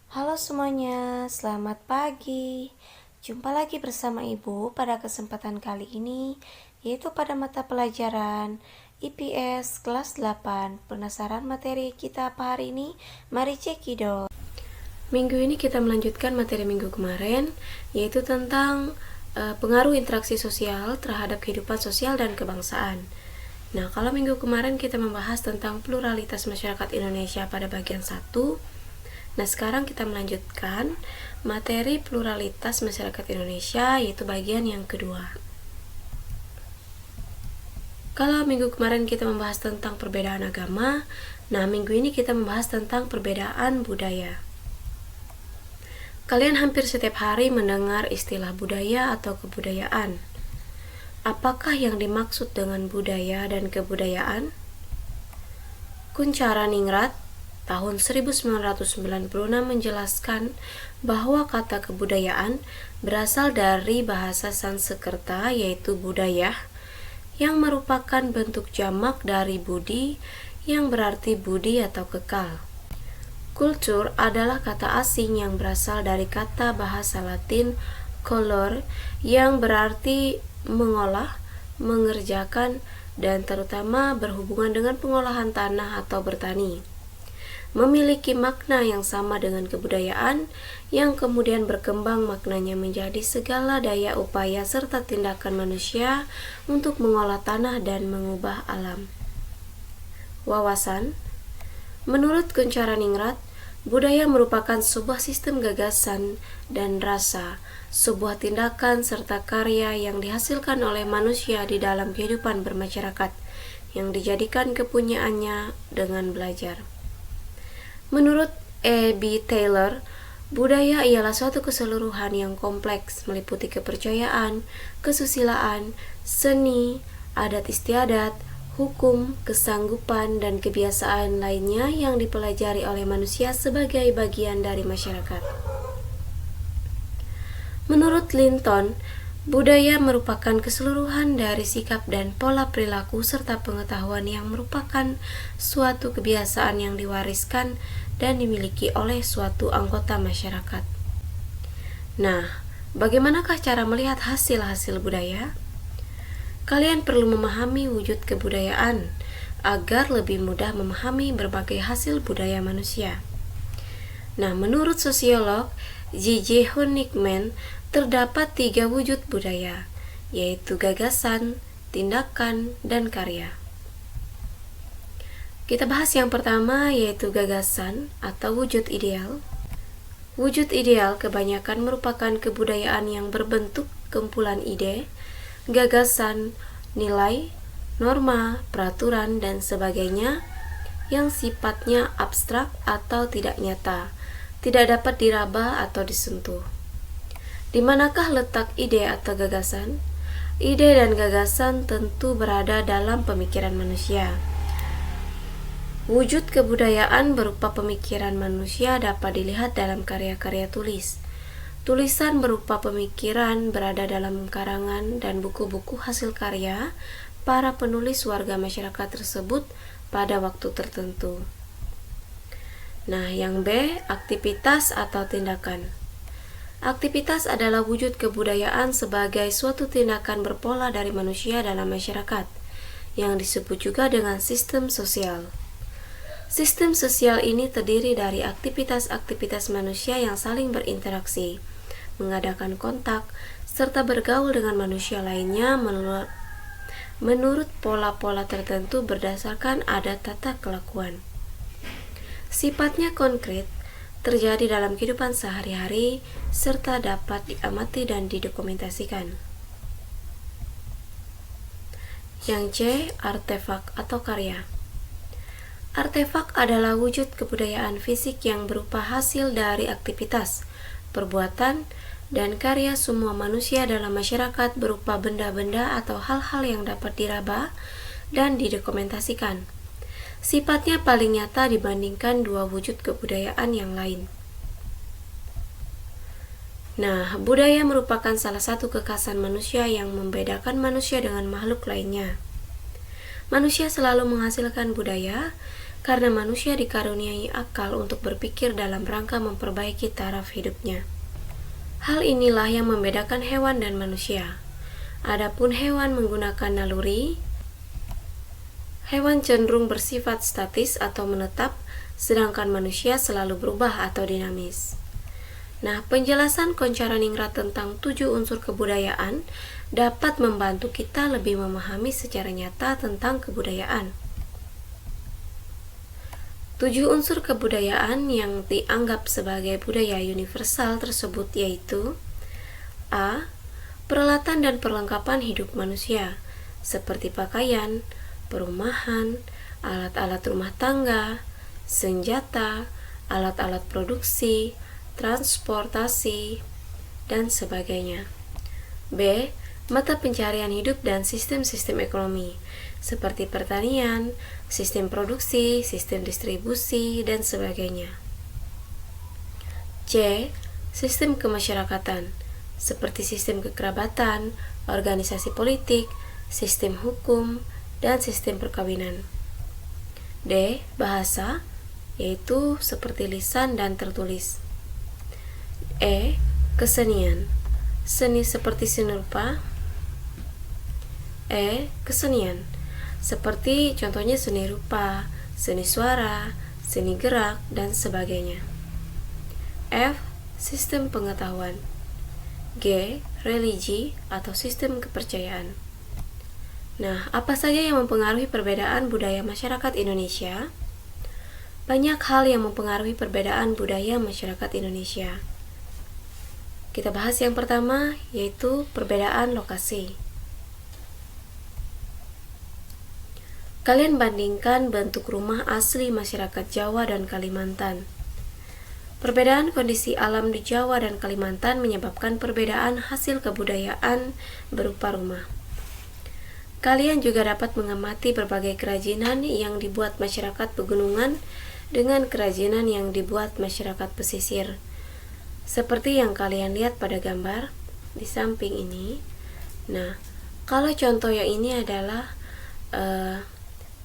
Halo semuanya, selamat pagi. Jumpa lagi bersama Ibu pada kesempatan kali ini, yaitu pada mata pelajaran IPS kelas 8. Penasaran materi kita apa hari ini? Mari cekidot. Minggu ini kita melanjutkan materi minggu kemarin, yaitu tentang pengaruh interaksi sosial terhadap kehidupan sosial dan kebangsaan. Nah, kalau minggu kemarin kita membahas tentang pluralitas masyarakat Indonesia pada bagian 1. Nah, sekarang kita melanjutkan materi pluralitas masyarakat Indonesia, yaitu bagian yang kedua. Kalau minggu kemarin kita membahas tentang perbedaan agama, nah minggu ini kita membahas tentang perbedaan budaya. Kalian hampir setiap hari mendengar istilah budaya atau kebudayaan. Apakah yang dimaksud dengan budaya dan kebudayaan? Kuncharaningrat tahun 1996 menjelaskan bahwa kata kebudayaan berasal dari bahasa Sanskerta, yaitu budaya, yang merupakan bentuk jamak dari budi yang berarti budi atau kekal. Kultur adalah kata asing yang berasal dari kata bahasa Latin color yang berarti mengolah, mengerjakan, dan terutama berhubungan dengan pengolahan tanah atau bertani. Memiliki makna yang sama dengan kebudayaan yang kemudian berkembang maknanya menjadi segala daya upaya serta tindakan manusia untuk mengolah tanah dan mengubah alam. Wawasan. Menurut Kuncharaningrat, budaya merupakan sebuah sistem gagasan dan rasa, sebuah tindakan serta karya yang dihasilkan oleh manusia di dalam kehidupan bermasyarakat, yang dijadikan kepunyaannya dengan belajar. Menurut E.B. Taylor, budaya ialah suatu keseluruhan yang kompleks, meliputi kepercayaan, kesusilaan, seni, adat istiadat, hukum, kesanggupan, dan kebiasaan lainnya yang dipelajari oleh manusia sebagai bagian dari masyarakat. Menurut Linton, budaya merupakan keseluruhan dari sikap dan pola perilaku serta pengetahuan yang merupakan suatu kebiasaan yang diwariskan dan dimiliki oleh suatu anggota masyarakat. Nah, bagaimanakah cara melihat hasil-hasil budaya? Kalian perlu memahami wujud kebudayaan agar lebih mudah memahami berbagai hasil budaya manusia. Nah, menurut sosiolog J.J. Honigman, terdapat 3 wujud budaya, yaitu gagasan, tindakan, dan karya. Kita bahas yang pertama, yaitu gagasan atau wujud ideal. Wujud ideal kebanyakan merupakan kebudayaan yang berbentuk kumpulan ide, gagasan, nilai, norma, peraturan, dan sebagainya yang sifatnya abstrak atau tidak nyata, tidak dapat diraba atau disentuh. Di manakah letak ide atau gagasan? Ide dan gagasan tentu berada dalam pemikiran manusia. Wujud kebudayaan berupa pemikiran manusia dapat dilihat dalam karya-karya tulis. Tulisan berupa pemikiran berada dalam karangan dan buku-buku hasil karya para penulis warga masyarakat tersebut pada waktu tertentu. Nah, yang B, aktivitas atau tindakan. Aktivitas adalah wujud kebudayaan sebagai suatu tindakan berpola dari manusia dalam masyarakat, yang disebut juga dengan sistem sosial. Sistem sosial ini terdiri dari aktivitas-aktivitas manusia yang saling berinteraksi, mengadakan kontak, serta bergaul dengan manusia lainnya menurut pola-pola tertentu berdasarkan adat tata kelakuan. Sifatnya konkret, terjadi dalam kehidupan sehari-hari, serta dapat diamati dan didokumentasikan. Yang C, artefak atau karya. Artefak adalah wujud kebudayaan fisik yang berupa hasil dari aktivitas, perbuatan, dan karya semua manusia dalam masyarakat berupa benda-benda atau hal-hal yang dapat diraba dan didokumentasikan. Sifatnya paling nyata dibandingkan 2 wujud kebudayaan yang lain. Nah, budaya merupakan salah satu kekhasan manusia yang membedakan manusia dengan makhluk lainnya. Manusia selalu menghasilkan budaya karena manusia dikaruniai akal untuk berpikir dalam rangka memperbaiki taraf hidupnya. Hal inilah yang membedakan hewan dan manusia. Adapun hewan menggunakan naluri, hewan cenderung bersifat statis atau menetap, sedangkan manusia selalu berubah atau dinamis. Nah, penjelasan Koncaraningrat tentang 7 unsur kebudayaan dapat membantu kita lebih memahami secara nyata tentang kebudayaan. 7 unsur kebudayaan yang dianggap sebagai budaya universal tersebut yaitu: A. Peralatan dan perlengkapan hidup manusia, seperti pakaian, perumahan, alat-alat rumah tangga, senjata, alat-alat produksi, transportasi, dan sebagainya. B. Mata pencarian hidup dan sistem-sistem ekonomi, seperti pertanian, sistem produksi, sistem distribusi, dan sebagainya. C. Sistem kemasyarakatan, seperti sistem kekerabatan, organisasi politik, sistem hukum, dan sistem perkawinan. D. Bahasa, yaitu seperti lisan dan tertulis. E. Kesenian, seni seperti seni rupa. E. Kesenian, seperti contohnya seni rupa, seni suara, seni gerak, dan sebagainya. F. Sistem pengetahuan. G. Religi atau sistem kepercayaan. Nah, apa saja yang mempengaruhi perbedaan budaya masyarakat Indonesia? Banyak hal yang mempengaruhi perbedaan budaya masyarakat Indonesia. Kita bahas yang pertama, yaitu perbedaan lokasi. Kalian bandingkan bentuk rumah asli masyarakat Jawa dan Kalimantan. Perbedaan kondisi alam di Jawa dan Kalimantan menyebabkan perbedaan hasil kebudayaan berupa rumah. Kalian juga dapat mengamati berbagai kerajinan yang dibuat masyarakat pegunungan dengan kerajinan yang dibuat masyarakat pesisir. Seperti yang kalian lihat pada gambar di samping ini. Nah, kalau contoh yang ini adalah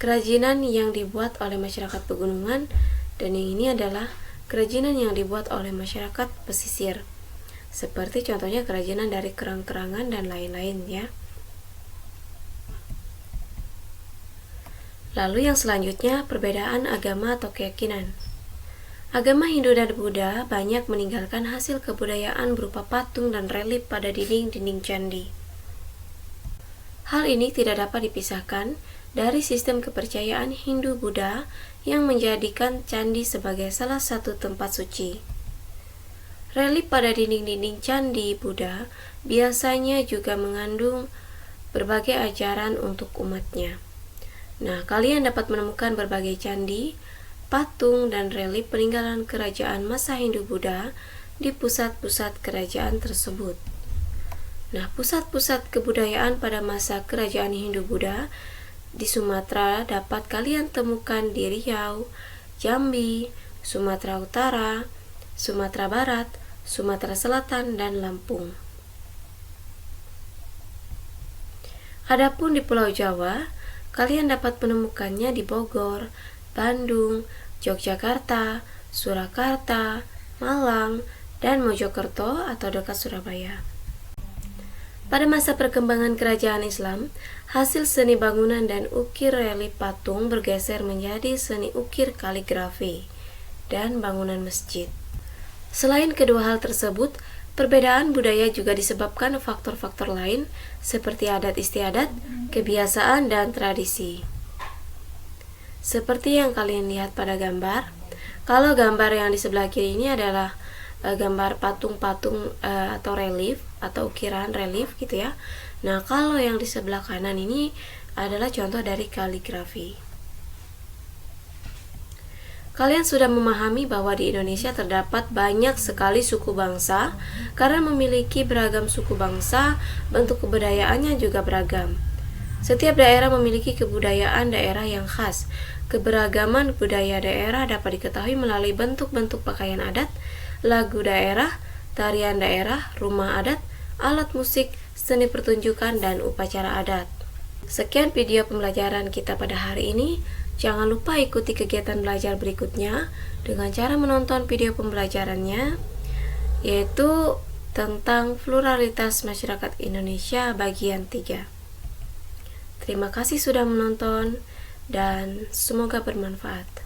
kerajinan yang dibuat oleh masyarakat pegunungan, dan yang ini adalah kerajinan yang dibuat oleh masyarakat pesisir. Seperti contohnya kerajinan dari kerang-kerangan dan lain-lain ya. Lalu yang selanjutnya, perbedaan agama atau keyakinan. Agama Hindu dan Buddha banyak meninggalkan hasil kebudayaan berupa patung dan relief pada dinding-dinding candi. Hal ini tidak dapat dipisahkan dari sistem kepercayaan Hindu-Buddha yang menjadikan candi sebagai salah satu tempat suci. Relief pada dinding-dinding candi Buddha biasanya juga mengandung berbagai ajaran untuk umatnya. Nah, kalian dapat menemukan berbagai candi, patung, dan relief peninggalan kerajaan masa Hindu-Buddha di pusat-pusat kerajaan tersebut. Nah, pusat-pusat kebudayaan pada masa kerajaan Hindu-Buddha di Sumatera dapat kalian temukan di Riau, Jambi, Sumatera Utara, Sumatera Barat, Sumatera Selatan, dan Lampung. Adapun di Pulau Jawa, kalian dapat menemukannya di Bogor, Bandung, Yogyakarta, Surakarta, Malang, dan Mojokerto atau dekat Surabaya. Pada masa perkembangan kerajaan Islam, hasil seni bangunan dan ukir relief patung bergeser menjadi seni ukir kaligrafi dan bangunan masjid. Selain kedua hal tersebut, perbedaan budaya juga disebabkan faktor-faktor lain seperti adat istiadat, kebiasaan, dan tradisi. Seperti yang kalian lihat pada gambar, kalau gambar yang di sebelah kiri ini adalah gambar patung-patung atau relief atau ukiran relief gitu ya. Nah, kalau yang di sebelah kanan ini adalah contoh dari kaligrafi. Kalian sudah memahami bahwa di Indonesia terdapat banyak sekali suku bangsa. Karena memiliki beragam suku bangsa, bentuk kebudayaannya juga beragam. Setiap daerah memiliki kebudayaan daerah yang khas. Keberagaman budaya daerah dapat diketahui melalui bentuk-bentuk pakaian adat, lagu daerah, tarian daerah, rumah adat, alat musik, seni pertunjukan, dan upacara adat. Sekian video pembelajaran kita pada hari ini. Jangan lupa ikuti kegiatan belajar berikutnya dengan cara menonton video pembelajarannya, yaitu tentang pluralitas masyarakat Indonesia bagian 3. Terima kasih sudah menonton dan semoga bermanfaat.